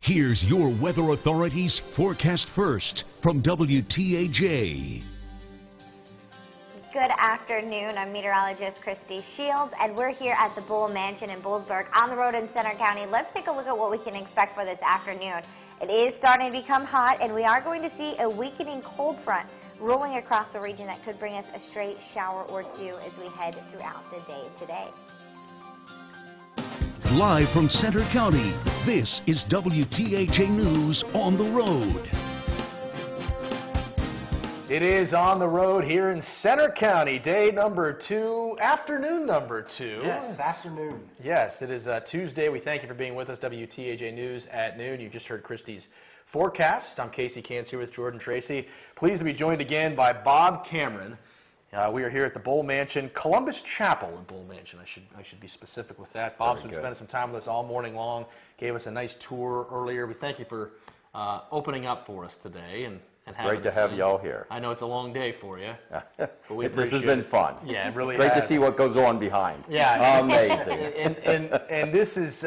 Here's your Weather Authority's forecast first from WTAJ. Good afternoon. I'm meteorologist Christy Shields, and we're here at the Bull Mansion in Bullsburg on the road in Center County. Let's take a look at what we can expect for this afternoon. It is starting to become hot, and we are going to see a weakening cold front rolling across the region that could bring us a stray shower or two as we head throughout the day today. Live from Center County, this is WTAJ News on the road. It is on the road here in Center County, day number 2, afternoon number 2. Yes, afternoon. Yes, it is Tuesday. We thank you for being with us. WTAJ News at noon. You just heard Christy's forecast. I'm Casey Cantz here with Jordan Tracy. Pleased to be joined again by Bob Cameron. We are here at the Bull Mansion, Columbus Chapel in Bull Mansion. I should be specific with that. Bob's been spending some time with us all morning long. Gave us a nice tour earlier. We thank you for opening up for us today and It's great to have you all here. I know it's a long day for you. But This has been fun. Yeah, it really great has. to see what goes on behind. Yeah. Amazing. And this is,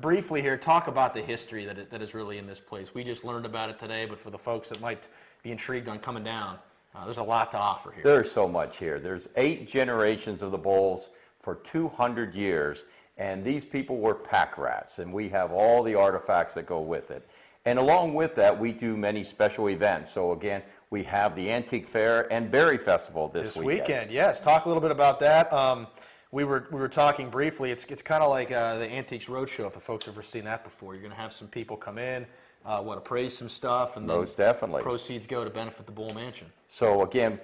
briefly here, talk about the history that is really in this place. We just learned about it today, but for the folks that might be intrigued on coming down, there's a lot to offer here. There's so much here. There's 8 generations of the Bulls for 200 years, and these people were pack rats, and we have all the artifacts that go with it. And along with that, we do many special events. So again, we have the Antique Fair and Berry Festival this weekend. Yes, talk a little bit about that. We were talking briefly. It's kind of like the Antiques Roadshow. If the folks have ever seen that before, you're going to have some people come in, appraise some stuff, and most definitely proceeds go to benefit the Bull Mansion. So again,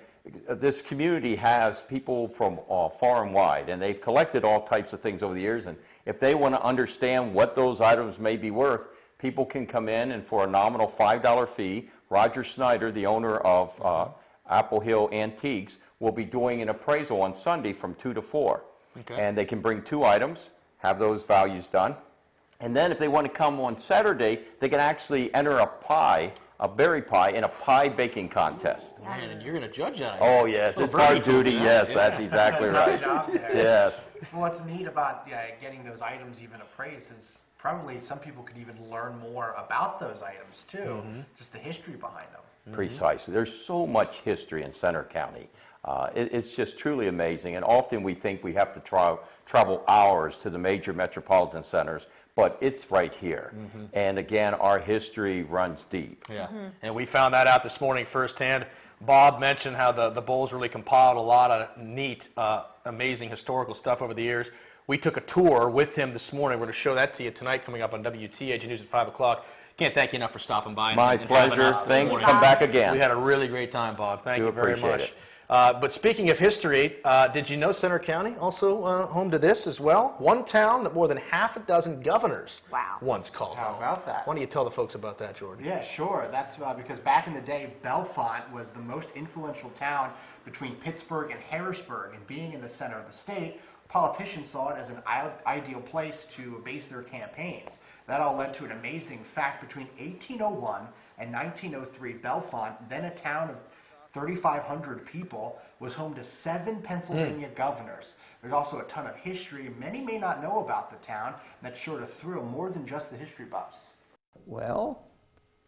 this community has people from far and wide, and they've collected all types of things over the years. And if they want to understand what those items may be worth, people can come in, and for a nominal $5 fee, Roger Snyder, the owner of Apple Hill Antiques, will be doing an appraisal on Sunday from 2 to 4. Okay. And they can bring 2 items, have those values done. And then if they want to come on Saturday, they can actually enter a berry pie, in a pie baking contest. Man, and you're going to judge that. Oh, yes, it's our duty. Yes, that's exactly right. Yes. Well, what's neat about getting those items even appraised is probably some people could even learn more about those items, too, just the history behind them. Precisely. There's so much history in Center County. It's just truly amazing, and often we think we have to travel hours to the major metropolitan centers, but it's right here. And again, our history runs deep. Yeah, and we found that out this morning firsthand. Bob mentioned how the Bulls really compiled a lot of neat, amazing historical stuff over the years. We took a tour with him this morning. We're going to show that to you tonight coming up on WTAJ News at 5 o'clock. Can't thank you enough for stopping by. My pleasure. Thanks. Come back again. We had a really great time, Bob. Thank you very much. It. But speaking of history, did you know Center County also home to this as well? One town that more than half a dozen governors once called home. How about that? Why don't you tell the folks about that, Jordan? Yeah, sure. That's because back in the day, Bellefonte was the most influential town between Pittsburgh and Harrisburg, and being in the center of the state, politicians saw it as an ideal place to base their campaigns. That all led to an amazing fact. Between 1801 and 1903, Bellefonte, then a town of 3,500 people, was home to 7 Pennsylvania governors. There's also a ton of history many may not know about the town that's sure to thrill more than just the history buffs. Well,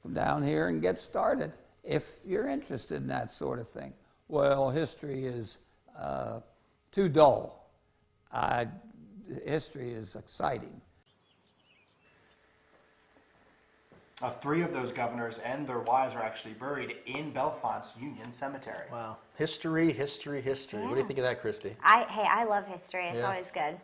come down here and get started if you're interested in that sort of thing. Well, history is too dull. History is exciting. 3 of those governors and their wives are actually buried in Bellefonte's Union Cemetery. Wow. History, history, history. Yeah. What do you think of that, Christy? Hey, I love history. It's always good.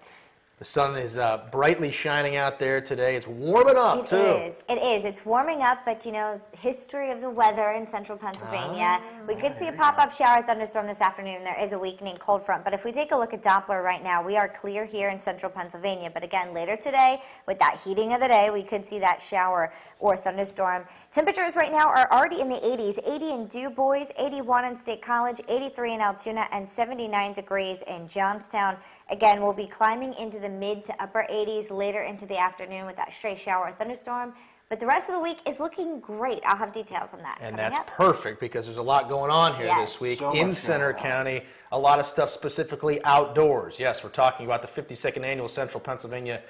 The sun is brightly shining out there today. It's warming up, too. It is. It's warming up, but, you know, history of the weather in central Pennsylvania. We could see a pop-up shower thunderstorm this afternoon. There is a weakening cold front. But if we take a look at Doppler right now, we are clear here in central Pennsylvania. But again, later today, with that heating of the day, we could see that shower or thunderstorm. Temperatures right now are already in the 80s. 80 in Du Bois, 81 in State College, 83 in Altoona, and 79 degrees in Johnstown. Again, we'll be climbing into the mid to upper 80s later into the afternoon with that stray shower or thunderstorm. But the rest of the week is looking great. I'll have details on that. And that's perfect because there's a lot going on here this week in Center County. A lot of stuff specifically outdoors. Yes, we're talking about the 52nd Annual Central Pennsylvania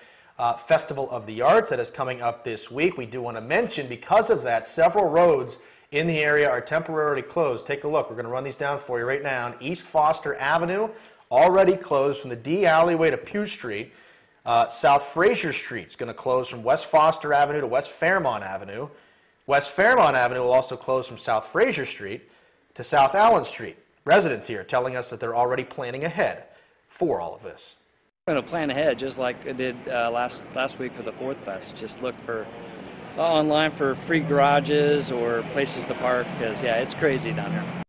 Festival of the Arts that is coming up this week. We do want to mention, because of that, several roads in the area are temporarily closed. Take a look. We're going to run these down for you right now. East Foster Avenue, already closed from the D alleyway to Pugh Street. South Fraser Street is going to close from West Foster Avenue to West Fairmont Avenue. West Fairmont Avenue will also close from South Fraser Street to South Allen Street. Residents here telling us that they're already planning ahead for all of this. We're going to plan ahead, just like I did last week for the Fourth Fest. Just look for online for free garages or places to park, because yeah, it's crazy down here.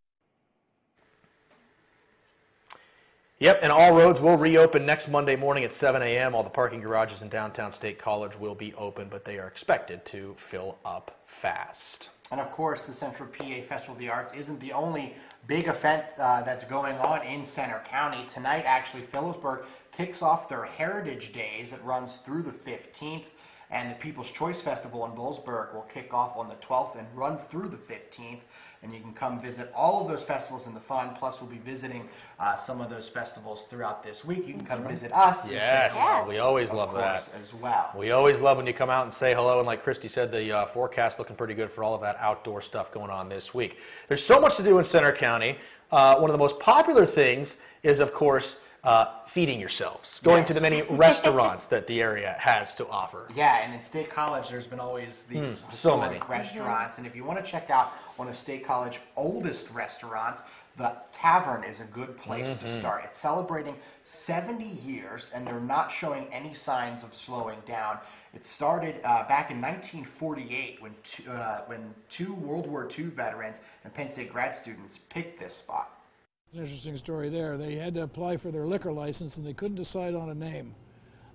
Yep, and all roads will reopen next Monday morning at 7 a.m. All the parking garages in downtown State College will be open, but they are expected to fill up fast. And of course, the Central PA Festival of the Arts isn't the only big event that's going on in Center County. Tonight, actually, Phillipsburg kicks off their Heritage Days. It runs through the 15th, and the People's Choice Festival in Bullsburg will kick off on the 12th and run through the 15th. And you can come visit all of those festivals in the fun. Plus, we'll be visiting some of those festivals throughout this week. You can come visit us. Yes, we always love that as well. We always love when you come out and say hello. And like Christy said, the forecast looking pretty good for all of that outdoor stuff going on this week. There's so much to do in Center County. One of the most popular things is, of course, feeding yourselves, going to the many restaurants that the area has to offer. Yeah, and in State College, there's been always these so many restaurants. And if you want to check out one of State College's oldest restaurants, the Tavern is a good place to start. It's celebrating 70 years, and they're not showing any signs of slowing down. It started back in 1948 when two World War II veterans and Penn State grad students picked this spot. An interesting story there. They had to apply for their liquor license and they couldn't decide on a name.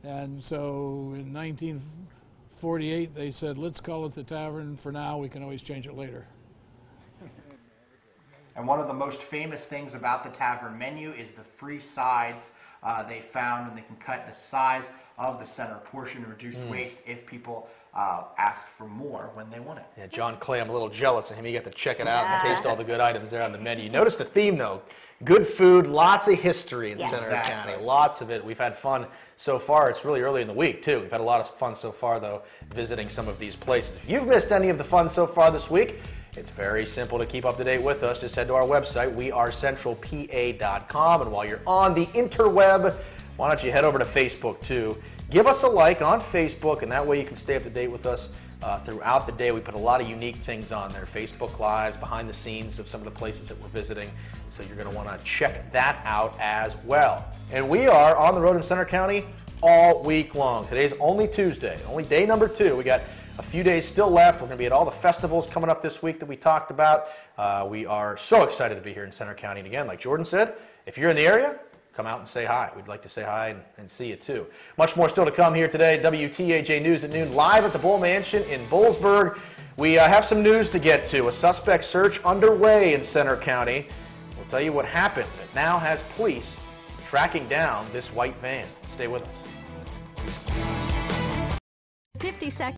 And so in 1948 they said, let's call it the Tavern for now, we can always change it later. And one of the most famous things about the Tavern menu is the free sides they found, and they can cut the size of the center portion to reduce waste if people ask for more when they want it. Yeah, John Clay, I'm a little jealous of him. He got to check it out and taste all the good items there on the menu. Notice the theme, though. Good food, lots of history in Center County. Lots of it. We've had fun so far. It's really early in the week, too. We've had a lot of fun so far, though, visiting some of these places. If you've missed any of the fun so far this week, it's very simple to keep up to date with us. Just head to our website, wearecentralpa.com. And while you're on the interweb, why don't you head over to Facebook, too. Give us a like on Facebook, and that way you can stay up to date with us throughout the day. We put a lot of unique things on there, Facebook Lives, behind the scenes of some of the places that we're visiting, so you're going to want to check that out as well. And we are on the road in Center County all week long. Today's only Tuesday, only day number 2. We got a few days still left. We're going to be at all the festivals coming up this week that we talked about. We are so excited to be here in Center County. And again, like Jordan said, if you're in the area, come out and say hi. We'd like to say hi and see you, too. Much more still to come here today. WTAJ News at noon, live at the Bull Mansion in Bullsburg. We have some news to get to. A suspect search underway in Center County. We'll tell you what happened that now has police tracking down this white van. Stay with us. 50 seconds.